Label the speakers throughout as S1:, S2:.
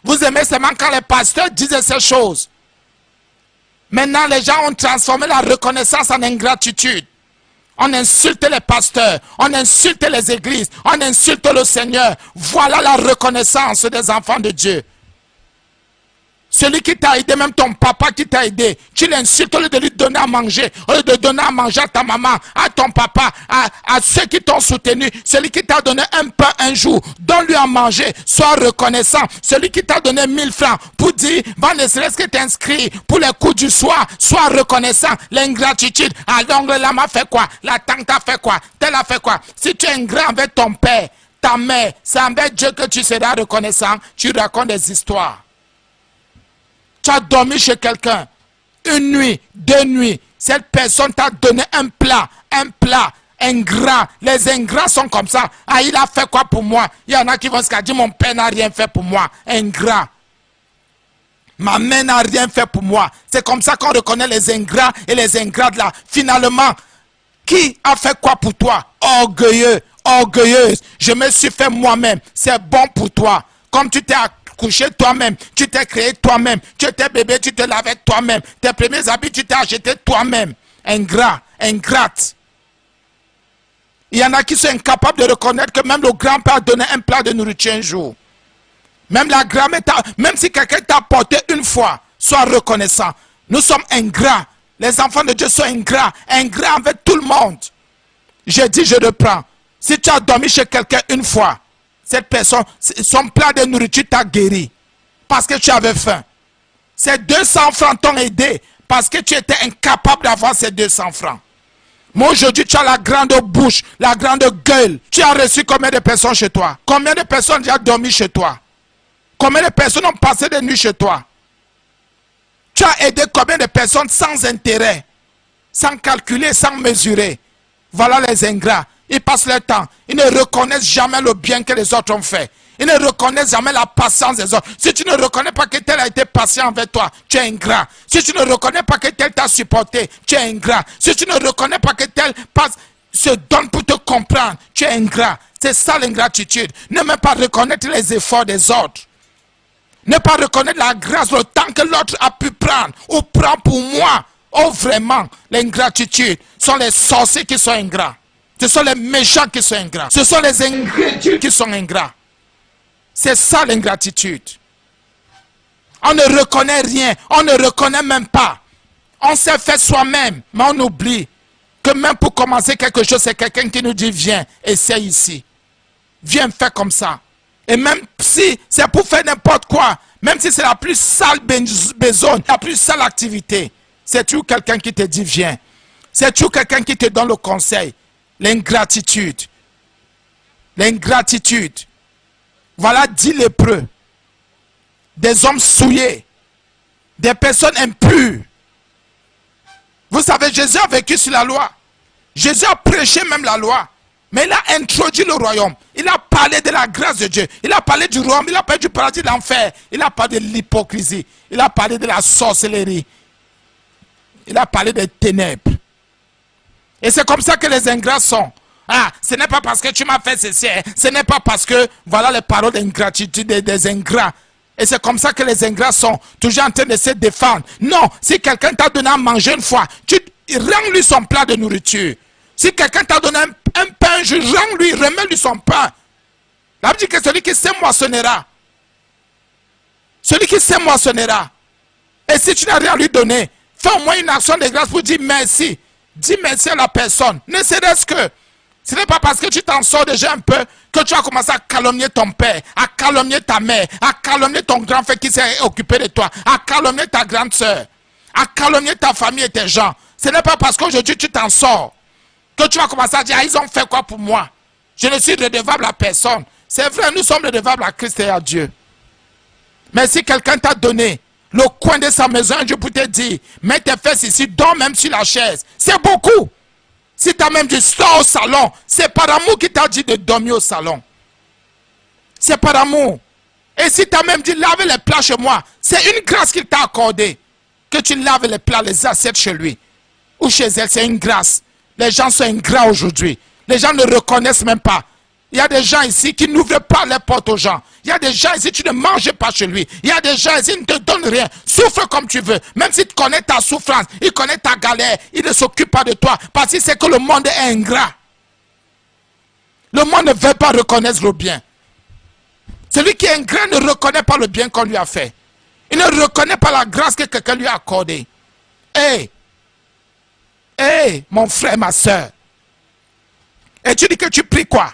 S1: Vous aimez seulement quand les pasteurs disent ces choses. Maintenant, les gens ont transformé la reconnaissance en ingratitude. On insulte les pasteurs, on insulte les églises, on insulte le Seigneur. Voilà la reconnaissance des enfants de Dieu. Celui qui t'a aidé, même ton papa qui t'a aidé, tu l'insultes au lieu de lui donner à manger, au lieu de donner à manger à ta maman, à ton papa, à ceux qui t'ont soutenu. Celui qui t'a donné un pain un jour, donne-lui à manger, sois reconnaissant. Celui qui t'a donné 1000 francs pour dire, va ne serait-ce que t'inscrire pour les coups du soir, sois reconnaissant. L'ingratitude, ah l'ongle là m'a fait quoi, la tante a fait quoi, tel a fait quoi. Si tu es ingrat avec ton père, ta mère, c'est avec Dieu que tu seras reconnaissant, tu racontes des histoires. Tu as dormi chez quelqu'un, une nuit, 2 nuits, cette personne t'a donné un plat, ingrat. Les ingrats sont comme ça. Ah, il a fait quoi pour moi? Il y en a qui vont se dire, mon père n'a rien fait pour moi. Ingrat. Ma mère n'a rien fait pour moi. C'est comme ça qu'on reconnaît les ingrats et les ingrates là. Finalement, qui a fait quoi pour toi? Orgueilleux, orgueilleuse. Je me suis fait moi-même. C'est bon pour toi. Comme tu t'es couché toi-même, tu t'es créé toi-même, tu étais bébé, tu te lavais toi-même, tes premiers habits, tu t'es acheté toi-même. Ingrat, ingrate. Il y en a qui sont incapables de reconnaître que même le grand-père a donné un plat de nourriture un jour. Même la grand-mère, même si quelqu'un t'a apporté une fois, sois reconnaissant. Nous sommes ingrats. Les enfants de Dieu sont ingrats, ingrats avec tout le monde. Je dis, je reprends. Si tu as dormi chez quelqu'un une fois, cette personne, son plat de nourriture t'a guéri parce que tu avais faim. Ces 200 francs t'ont aidé parce que tu étais incapable d'avoir ces 200 francs. Mais aujourd'hui, tu as la grande bouche, la grande gueule. Tu as reçu combien de personnes chez toi? Combien de personnes ont dormi chez toi? Combien de personnes ont passé des nuits chez toi? Tu as aidé combien de personnes sans intérêt, sans calculer, sans mesurer? Voilà les ingrats. Ils passent leur temps. Ils ne reconnaissent jamais le bien que les autres ont fait. Ils ne reconnaissent jamais la patience des autres. Si tu ne reconnais pas que tel a été patient avec toi, tu es ingrat. Si tu ne reconnais pas que tel t'a supporté, tu es ingrat. Si tu ne reconnais pas que tel se donne pour te comprendre, tu es ingrat. C'est ça l'ingratitude. Ne même pas reconnaître les efforts des autres. Ne pas reconnaître la grâce, le temps que l'autre a pu prendre ou prend pour moi. Oh vraiment, l'ingratitude sont les sorciers qui sont ingrats. Ce sont les méchants qui sont ingrats. Ce sont les ingratitudes qui sont ingrats. C'est ça l'ingratitude. On ne reconnaît rien. On ne reconnaît même pas. On s'est fait soi-même. Mais on oublie que même pour commencer quelque chose, c'est quelqu'un qui nous dit, viens, essaye ici. Viens, fais comme ça. Et même si c'est pour faire n'importe quoi, même si c'est la plus sale besogne, la plus sale activité, c'est toujours quelqu'un qui te dit, viens. C'est toujours quelqu'un qui te donne le conseil. L'ingratitude. L'ingratitude. Voilà 10 lépreux. Des hommes souillés. Des personnes impures. Vous savez, Jésus a vécu sur la loi. Jésus a prêché même la loi. Mais il a introduit le royaume. Il a parlé de la grâce de Dieu. Il a parlé du royaume. Il a parlé du paradis de l'enfer. Il a parlé de l'hypocrisie. Il a parlé de la sorcellerie. Il a parlé des ténèbres. Et c'est comme ça que les ingrats sont. Ah, ce n'est pas parce que tu m'as fait ceci. Ce n'est pas parce que, voilà les paroles d'ingratitude des ingrats. Et c'est comme ça que les ingrats sont toujours en train de se défendre. Non, si quelqu'un t'a donné à manger une fois, tu rends-lui son plat de nourriture. Si quelqu'un t'a donné un pain, rends-lui, remets-lui son pain. La Bible dit que celui qui sème moissonnera. Celui qui sème moissonnera. Et si tu n'as rien à lui donner, fais au moins une action de grâce pour dire merci. Dis merci à la personne. Ne serait-ce que, ce n'est pas parce que tu t'en sors déjà un peu que tu as commencé à calomnier ton père, à calomnier ta mère, à calomnier ton grand frère qui s'est occupé de toi, à calomnier ta grande soeur, à calomnier ta famille et tes gens. Ce n'est pas parce qu'aujourd'hui tu t'en sors que tu vas commencer à dire, ah, ils ont fait quoi pour moi? Je ne suis redevable à personne. C'est vrai, nous sommes redevables à Christ et à Dieu. Mais si quelqu'un t'a donné le coin de sa maison, je peux te dire, mets tes fesses ici, dors même sur la chaise. C'est beaucoup. Si tu as même dit, sors au salon, c'est par amour qu'il t'a dit de dormir au salon. C'est par amour. Et si tu as même dit, lave les plats chez moi, c'est une grâce qu'il t'a accordée. Que tu laves les plats, les assiettes chez lui. Ou chez elle, c'est une grâce. Les gens sont ingrats aujourd'hui. Les gens ne reconnaissent même pas. Il y a des gens ici qui n'ouvrent pas les portes aux gens. Il y a des gens ici, tu ne manges pas chez lui. Il y a des gens ici, il ne te donne rien. Souffre comme tu veux. Même s'il connaît ta souffrance, il connaît ta galère, il ne s'occupe pas de toi. Parce qu'il sait que le monde est ingrat. Le monde ne veut pas reconnaître le bien. Celui qui est ingrat ne reconnaît pas le bien qu'on lui a fait. Il ne reconnaît pas la grâce que quelqu'un lui a accordée. Hey, mon frère, ma soeur. Et tu dis que tu pries quoi?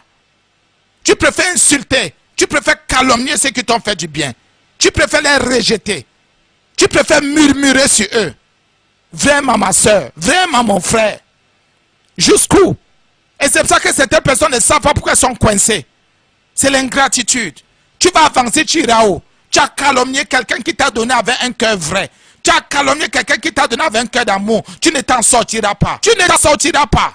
S1: Tu préfères insulter, tu préfères calomnier ceux qui t'ont fait du bien. Tu préfères les rejeter. Tu préfères murmurer sur eux. Vraiment ma soeur, vraiment mon frère. Jusqu'où? Et c'est pour ça que certaines personnes ne savent pas pourquoi elles sont coincées. C'est l'ingratitude. Tu vas avancer, tu iras où? Tu as calomnié quelqu'un qui t'a donné avec un cœur vrai. Tu as calomnié quelqu'un qui t'a donné avec un cœur d'amour. Tu ne t'en sortiras pas. Tu ne t'en sortiras pas.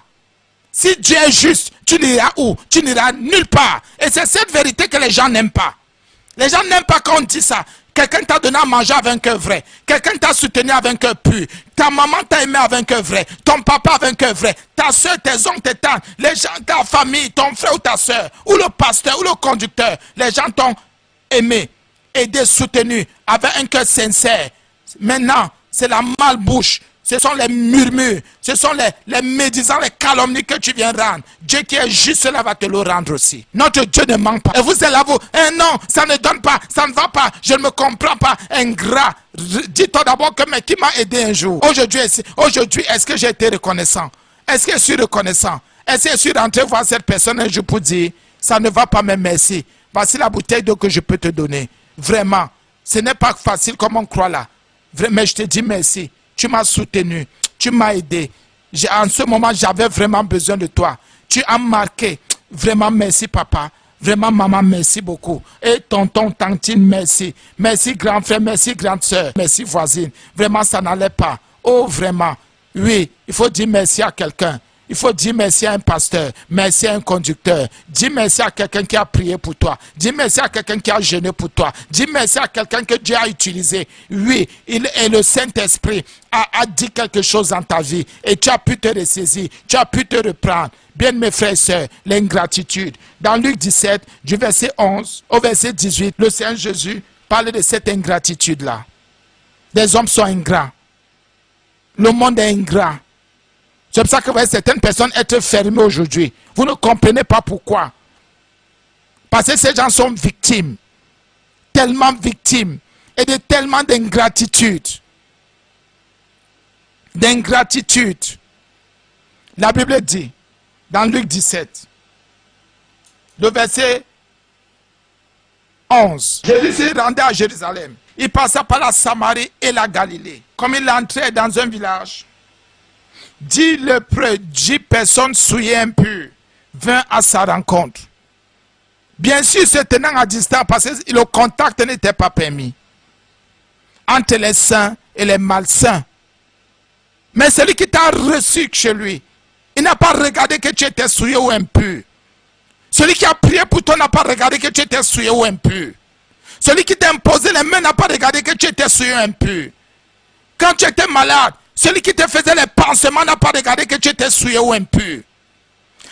S1: Si Dieu est juste, tu n'iras où? Tu n'iras nulle part. Et c'est cette vérité que les gens n'aiment pas. Les gens n'aiment pas quand on dit ça. Quelqu'un t'a donné à manger avec un cœur vrai. Quelqu'un t'a soutenu avec un cœur pur. Ta maman t'a aimé avec un cœur vrai. Ton papa avec un cœur vrai. Ta soeur, tes oncles, tes tantes, les gens, ta famille, ton frère ou ta soeur, ou le pasteur, ou le conducteur. Les gens t'ont aimé, aidé, soutenu avec un cœur sincère. Maintenant, c'est la malbouche. Ce sont les murmures, ce sont les médisants, les calomnies que tu viens rendre. Dieu qui est juste, cela va te le rendre aussi. Notre Dieu ne manque pas. Et vous êtes là, vous, non, ça ne donne pas, ça ne va pas, je ne me comprends pas, ingrat. Dis-toi d'abord que, mais qui m'a aidé un jour? Aujourd'hui, est-ce que j'ai été reconnaissant? Est-ce que je suis reconnaissant? Est-ce que je suis rentré voir cette personne un jour pour dire, ça ne va pas, mais merci. Voici la bouteille d'eau que je peux te donner. Vraiment, ce n'est pas facile comme on croit là. Mais je te dis merci. Tu m'as soutenu, tu m'as aidé. En ce moment, j'avais vraiment besoin de toi. Tu as marqué. Vraiment, merci papa. Vraiment, maman, merci beaucoup. Et tonton, tantine, merci. Merci grand frère, merci grande soeur. Merci voisine. Vraiment, ça n'allait pas. Oh, vraiment. Oui, il faut dire merci à quelqu'un. Il faut dire merci à un pasteur, merci à un conducteur. Dis merci à quelqu'un qui a prié pour toi. Dis merci à quelqu'un qui a jeûné pour toi. Dis merci à quelqu'un que Dieu a utilisé. Oui, le Saint-Esprit a dit quelque chose dans ta vie et tu as pu te ressaisir, tu as pu te reprendre. Bien mes frères et sœurs, l'ingratitude. Dans Luc 17, du verset 11 au verset 18, le Seigneur Jésus parle de cette ingratitude-là. Les hommes sont ingrats. Le monde est ingrat. C'est pour ça que vous voyez certaines personnes être fermées aujourd'hui. Vous ne comprenez pas pourquoi. Parce que ces gens sont victimes. Tellement victimes. Et de tellement d'ingratitude. D'ingratitude. La Bible dit, dans Luc 17, le verset 11. Jésus se rendait à Jérusalem. Il passa par la Samarie et la Galilée. Comme il entrait dans un village, 10 lépreux, 10 personnes souillées impures vinrent à sa rencontre. Bien sûr, se tenant à distance parce que le contact n'était pas permis entre les saints et les malsains. Mais celui qui t'a reçu chez lui, il n'a pas regardé que tu étais souillé ou impur. Celui qui a prié pour toi n'a pas regardé que tu étais souillé ou impur. Celui qui t'a imposé les mains n'a pas regardé que tu étais souillé ou impur. Quand tu étais malade, celui qui te faisait les pansements n'a pas regardé que tu étais souillé ou impur.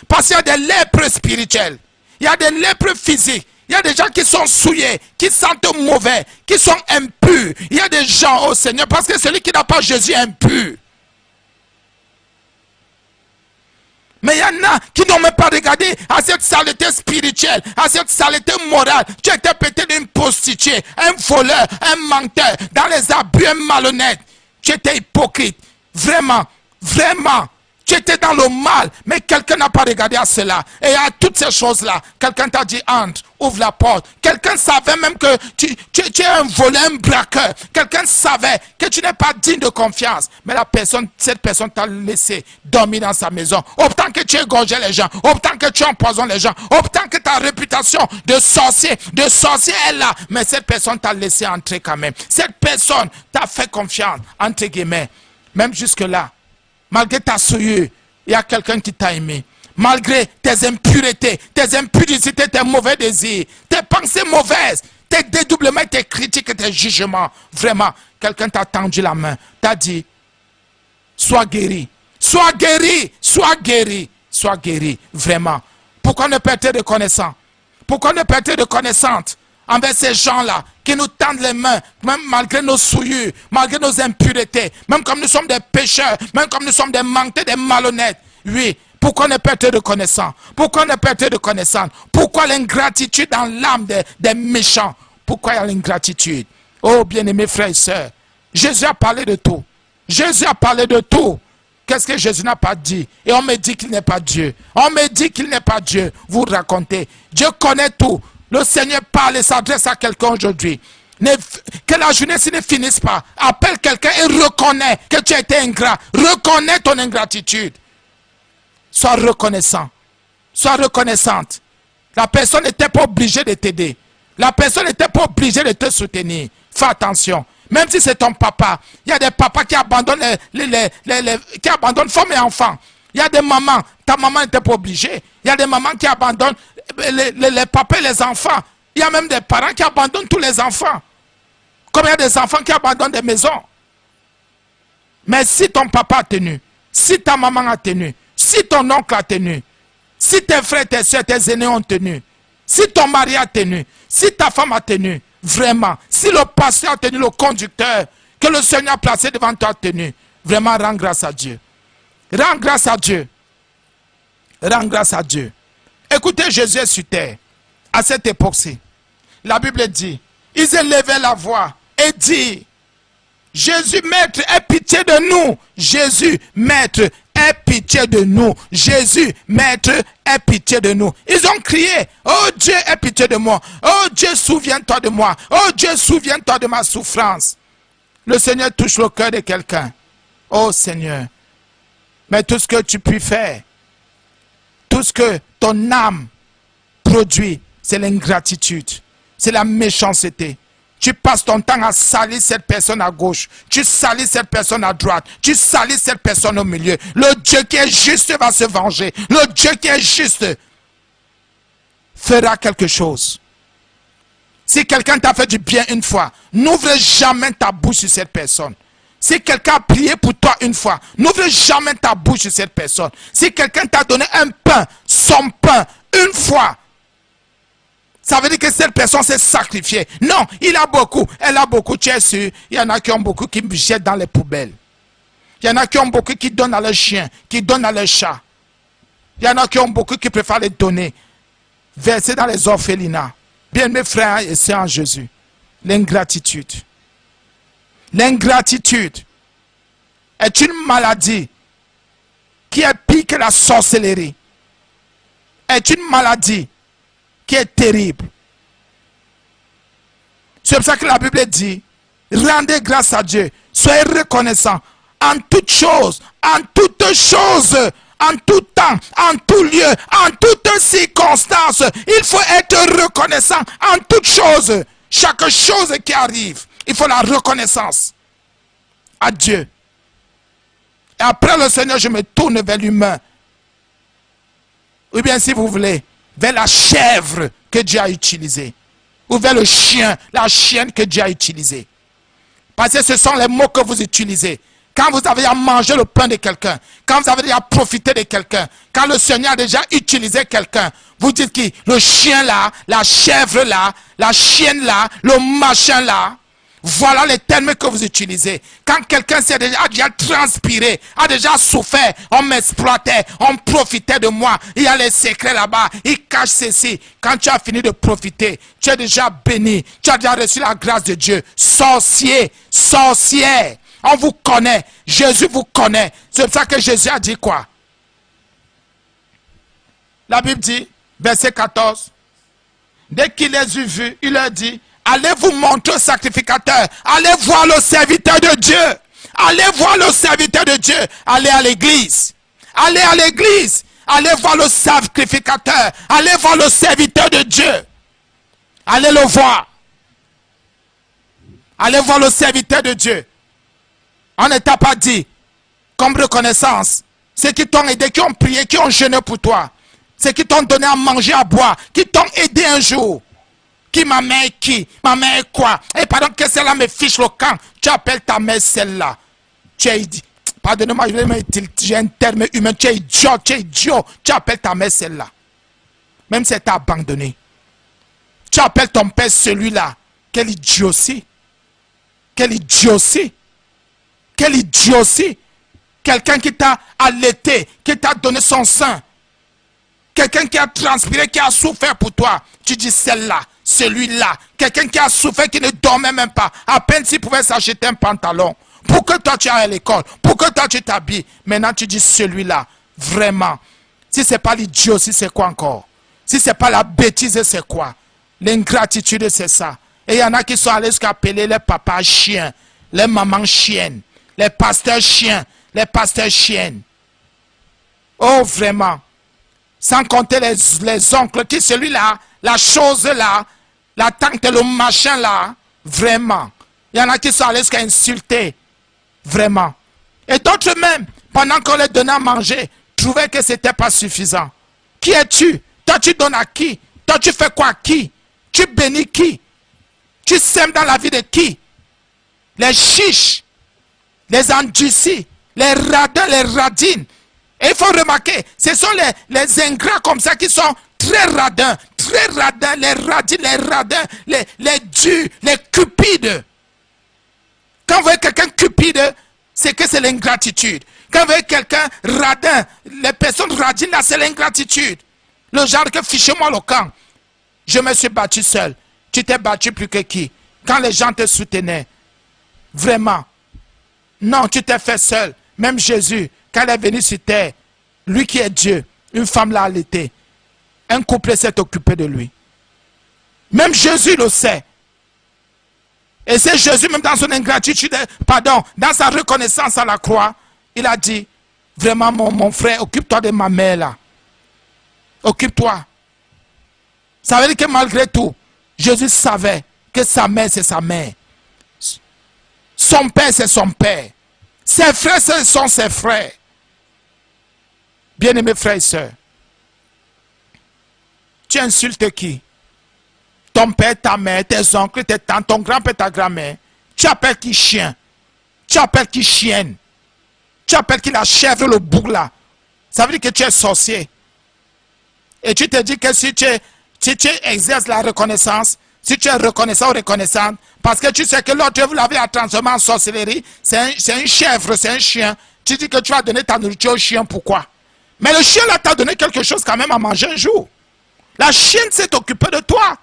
S1: Parce qu'il y a des lépreux spirituels. Il y a des lépreux physiques. Il y a des gens qui sont souillés, qui sentent mauvais, qui sont impurs. Il y a des gens, oh Seigneur, parce que celui qui n'a pas Jésus est impur. Mais il y en a qui n'ont même pas regardé à cette saleté spirituelle, à cette saleté morale. Tu étais peut-être une prostituée, un voleur, un menteur, dans les abus, un malhonnête. Tu étais hypocrite. Vraiment, vraiment. Tu étais dans le mal, mais quelqu'un n'a pas regardé à cela. Et à toutes ces choses-là, quelqu'un t'a dit entre, ouvre la porte. Quelqu'un savait même que tu es un voleur, un braqueur. Quelqu'un savait que tu n'es pas digne de confiance. Mais cette personne t'a laissé dormir dans sa maison. Autant que tu égorgeais les gens, autant que tu empoisonnes les gens, autant que ta réputation de sorcier est là. Mais cette personne t'a laissé entrer quand même. Cette personne t'a fait confiance, entre guillemets. Même jusque-là. Malgré ta souillure, il y a quelqu'un qui t'a aimé. Malgré tes impuretés, tes impudicités, tes mauvais désirs, tes pensées mauvaises, tes dédoublements, tes critiques et tes jugements. Vraiment, quelqu'un t'a tendu la main, t'a dit, sois guéri, sois guéri, sois guéri, sois guéri. Vraiment. Pourquoi ne pas être reconnaissant? Pourquoi ne pas être reconnaissante envers ces gens-là qui nous tendent les mains, même malgré nos souillures, malgré nos impuretés, même comme nous sommes des pécheurs, même comme nous sommes des mentés, des malhonnêtes. Oui, pourquoi ne pas être reconnaissant? Pourquoi ne pas être reconnaissant? Pourquoi l'ingratitude dans l'âme des méchants? Pourquoi il y a l'ingratitude? Oh, bien-aimés frères et sœurs, Jésus a parlé de tout. Jésus a parlé de tout. Qu'est-ce que Jésus n'a pas dit? Et on me dit qu'il n'est pas Dieu. On me dit qu'il n'est pas Dieu. Vous racontez. Dieu connaît tout. Le Seigneur parle et s'adresse à quelqu'un aujourd'hui. Que la journée ne finisse pas. Appelle quelqu'un et reconnais que tu as été ingrat. Reconnais ton ingratitude. Sois reconnaissant. Sois reconnaissante. La personne n'était pas obligée de t'aider. La personne n'était pas obligée de te soutenir. Fais attention. Même si c'est ton papa, il y a des papas qui abandonnent, qui abandonnent femmes et enfants. Il y a des mamans, ta maman n'était pas obligée. Il y a des mamans qui abandonnent les papas et les enfants. Il y a même des parents qui abandonnent tous les enfants. Comme il y a des enfants qui abandonnent des maisons. Mais si ton papa a tenu, si ta maman a tenu, si ton oncle a tenu, si tes frères, tes soeurs, tes aînés ont tenu, si ton mari a tenu, si ta femme a tenu, vraiment, si le pasteur a tenu, le conducteur que le Seigneur a placé devant toi a tenu, vraiment rends grâce à Dieu. Rends grâce à Dieu. Rends grâce à Dieu. Écoutez, Jésus est sur terre. À cette époque-ci, la Bible dit, ils élevaient la voix et dit, Jésus, Maître, aie pitié de nous. Jésus, Maître, aie pitié de nous. Jésus, Maître, aie pitié de nous. Ils ont crié, oh Dieu, aie pitié de moi. Oh Dieu, souviens-toi de moi. Oh Dieu, souviens-toi de ma souffrance. Le Seigneur touche le cœur de quelqu'un. Oh Seigneur, mais tout ce que tu puis faire, tout ce que ton âme produit, c'est l'ingratitude, c'est la méchanceté. Tu passes ton temps à salir cette personne à gauche. Tu salis cette personne à droite. Tu salis cette personne au milieu. Le Dieu qui est juste va se venger. Le Dieu qui est juste fera quelque chose. Si quelqu'un t'a fait du bien une fois, n'ouvre jamais ta bouche sur cette personne. Si quelqu'un a prié pour toi une fois, n'ouvre jamais ta bouche sur cette personne. Si quelqu'un t'a donné un pain, son pain, une fois, ça veut dire que cette personne s'est sacrifiée. Non, il a beaucoup, elle a beaucoup, tu es sûr. Il y en a qui ont beaucoup qui jettent dans les poubelles. Il y en a qui ont beaucoup qui donnent à leurs chiens, qui donnent à leurs chats. Il y en a qui ont beaucoup qui préfèrent les donner. Verser dans les orphelinats. Bien mes frères et sœurs en Jésus. L'ingratitude. L'ingratitude est une maladie qui est pire que la sorcellerie. Est une maladie qui est terrible. C'est pour ça que la Bible dit, rendez grâce à Dieu, soyez reconnaissants en toutes choses, en tout temps, en tout lieu, en toutes circonstances. Il faut être reconnaissant en toutes choses. Chaque chose qui arrive, il faut la reconnaissance à Dieu. Et après le Seigneur, je me tourne vers l'humain. Ou bien si vous voulez, vers la chèvre que Dieu a utilisée. Ou vers le chien, la chienne que Dieu a utilisée. Parce que ce sont les mots que vous utilisez. Quand vous avez à manger le pain de quelqu'un, quand vous avez à profiter de quelqu'un, quand le Seigneur a déjà utilisé quelqu'un, vous dites que le chien là, la chèvre là, la chienne là, le machin là, voilà les termes que vous utilisez. Quand quelqu'un a déjà transpiré, a déjà souffert, on m'exploitait, on profitait de moi, il y a les secrets là-bas, il cache ceci. Quand tu as fini de profiter, tu es déjà béni, tu as déjà reçu la grâce de Dieu. Sorcier, sorcière, on vous connaît, Jésus vous connaît. C'est pour ça que Jésus a dit quoi? La Bible dit, verset 14, dès qu'il les eut vus, il leur dit, allez vous montrer au sacrificateur. Allez voir le serviteur de Dieu. Allez voir le serviteur de Dieu. Allez à l'église. Allez à l'église. Allez voir le sacrificateur. Allez voir le serviteur de Dieu. Allez le voir. Allez voir le serviteur de Dieu. On ne t'a pas dit, comme reconnaissance, ceux qui t'ont aidé, qui ont prié, qui ont jeûné pour toi, ceux qui t'ont donné à manger, à boire, qui t'ont aidé un jour. Qui, ma mère qui? Ma mère quoi? Et pardon que celle-là me fiche le camp. Tu appelles ta mère celle-là. Tu es idiot. Pardonnez-moi, j'ai un terme humain. Tu es idiot, tu es idiot. Tu appelles ta mère celle-là. même si elle t'a abandonné. Tu appelles ton père celui-là. Quel idiotie. Quel idiotie. Quel idiotie. Quelqu'un qui t'a allaité, qui t'a donné son sein. Quelqu'un qui a transpiré, qui a souffert pour toi. Tu dis celle-là, celui-là. Quelqu'un qui a souffert, qui ne dormait même pas. À peine s'il pouvait s'acheter un pantalon. Pour que toi tu ailles à l'école. Pour que toi tu t'habilles. Maintenant tu dis celui-là. Vraiment. Si ce n'est pas l'idiotie, c'est quoi encore? Si ce n'est pas la bêtise, c'est quoi? L'ingratitude, c'est ça. Et il y en a qui sont allés jusqu'à appeler les papas chiens, les mamans chiennes, les pasteurs chiens, les pasteurs chiennes. Oh, vraiment. Sans compter les oncles qui, celui-là, la chose-là, la tante, le machin-là, vraiment. Il y en a qui sont allés jusqu'à insulter. Vraiment. Et d'autres même, pendant qu'on les donnait à manger, trouvaient que ce n'était pas suffisant. Qui es-tu? Toi, tu donnes à qui? Toi, tu fais quoi à qui? Tu bénis qui? Tu sèmes dans la vie de qui? Les chiches, les endurcis, les radins, les radines. Et il faut remarquer, ce sont les ingrats comme ça qui sont très radins, les radines, les radins, les durs, les cupides. Quand vous voyez quelqu'un cupide, c'est que c'est l'ingratitude. Quand vous voyez quelqu'un radin, les personnes radines là, c'est l'ingratitude. Le genre que fichez-moi le camp. Je me suis battu seul. Tu t'es battu plus que qui? Quand les gens te soutenaient. Vraiment. Non, tu t'es fait seul. Même Jésus, quand il est venu sur terre, lui qui est Dieu, une femme l'a allaité. Un couple s'est occupé de lui. Même Jésus le sait. Et c'est Jésus, même dans son ingratitude, pardon, dans sa reconnaissance à la croix, il a dit, vraiment mon frère, occupe-toi de ma mère là. Occupe-toi. Ça veut dire que malgré tout, Jésus savait que sa mère c'est sa mère. Son père c'est son père. Ses frères ce sont ses frères. Bien-aimés frères et sœurs, tu insultes qui? Ton père, ta mère, tes oncles, tes tantes, ton grand-père, ta grand-mère. Tu appelles qui chien? Tu appelles qui chienne? Tu appelles qui la chèvre, le bouc là? Ça veut dire que tu es sorcier. Et tu te dis que si tu exerces la reconnaissance, si tu es reconnaissant ou reconnaissante, parce que tu sais que l'autre, vous l'avez transformé en sorcellerie, c'est une chèvre, c'est un chien. Tu dis que tu vas donner ta nourriture au chien, pourquoi? Mais le chien là t'a donné quelque chose quand même à manger un jour. La chienne s'est occupée de toi.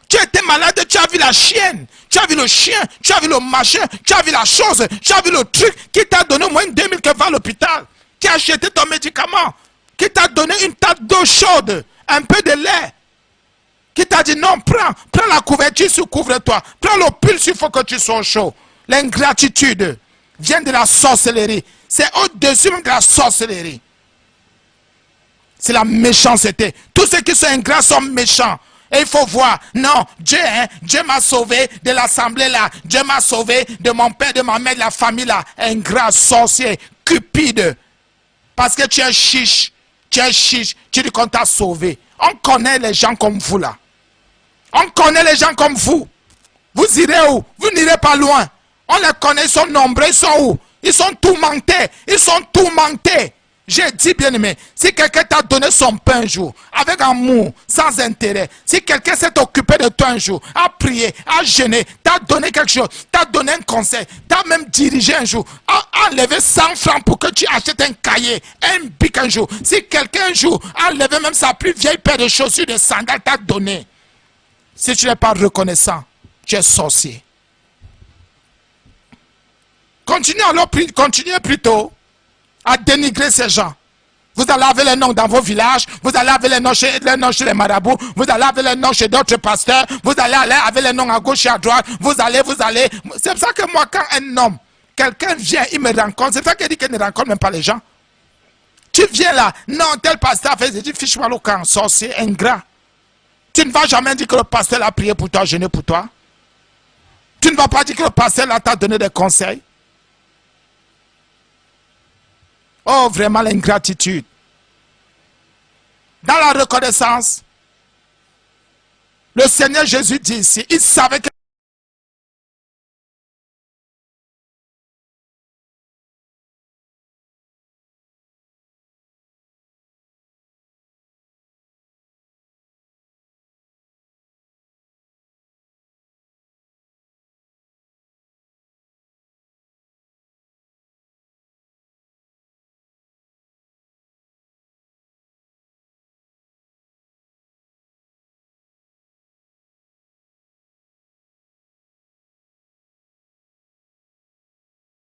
S1: Tu étais malade, tu as vu la chienne, tu as vu le chien, tu as vu le machin, tu as vu la chose, tu as vu le truc qui t'a donné au moins 2000 que va à l'hôpital, qui a acheté ton médicament, qui t'a donné une tasse d'eau chaude, un peu de lait, qui t'a dit non, prends la couverture, couvre-toi, prends le pull s'il faut que tu sois chaud. L'ingratitude vient de la sorcellerie, c'est au-dessus même de la sorcellerie. C'est la méchanceté. Tous ceux qui sont ingrats sont méchants. Et il faut voir, non, Dieu m'a sauvé de l'assemblée là. Dieu m'a sauvé de mon père, de ma mère, de la famille là. Ingrat, sorcier, cupide. Parce que tu es chiche, tu dis qu'on t'a sauvé. On connaît les gens comme vous là. On connaît les gens comme vous. Vous irez où? Vous n'irez pas loin. On les connaît, ils sont nombreux, ils sont où? Ils sont tourmentés, ils sont tourmentés. J'ai dit, bien aimé, si quelqu'un t'a donné son pain un jour, avec amour, sans intérêt, si quelqu'un s'est occupé de toi un jour, a prié, a jeûné, t'a donné quelque chose, t'a donné un conseil, t'a même dirigé un jour, a enlevé 100 francs pour que tu achètes un cahier, un bic un jour, si quelqu'un un jour a enlevé même sa plus vieille paire de chaussures, de sandales, t'a donné, si tu n'es pas reconnaissant, tu es sorcier. Continuez plutôt à dénigrer ces gens. Vous allez avoir les noms dans vos villages, vous allez avoir les noms chez les marabouts, vous allez avoir les noms chez d'autres pasteurs, vous allez avoir les noms à gauche et à droite, vous allez. C'est pour ça que moi, quand un homme, quelqu'un vient, il me rencontre, c'est ça qu'il dit qu'il ne rencontre même pas les gens. Tu viens là, non, tel pasteur fait, je dis, fiche-moi le camp, sorcier, ingrat. Tu ne vas jamais dire que le pasteur a prié pour toi, jeûné pour toi. Tu ne vas pas dire que le pasteur t'a donné des conseils. Oh, vraiment l'ingratitude. Dans la reconnaissance, le Seigneur Jésus dit ici, il savait que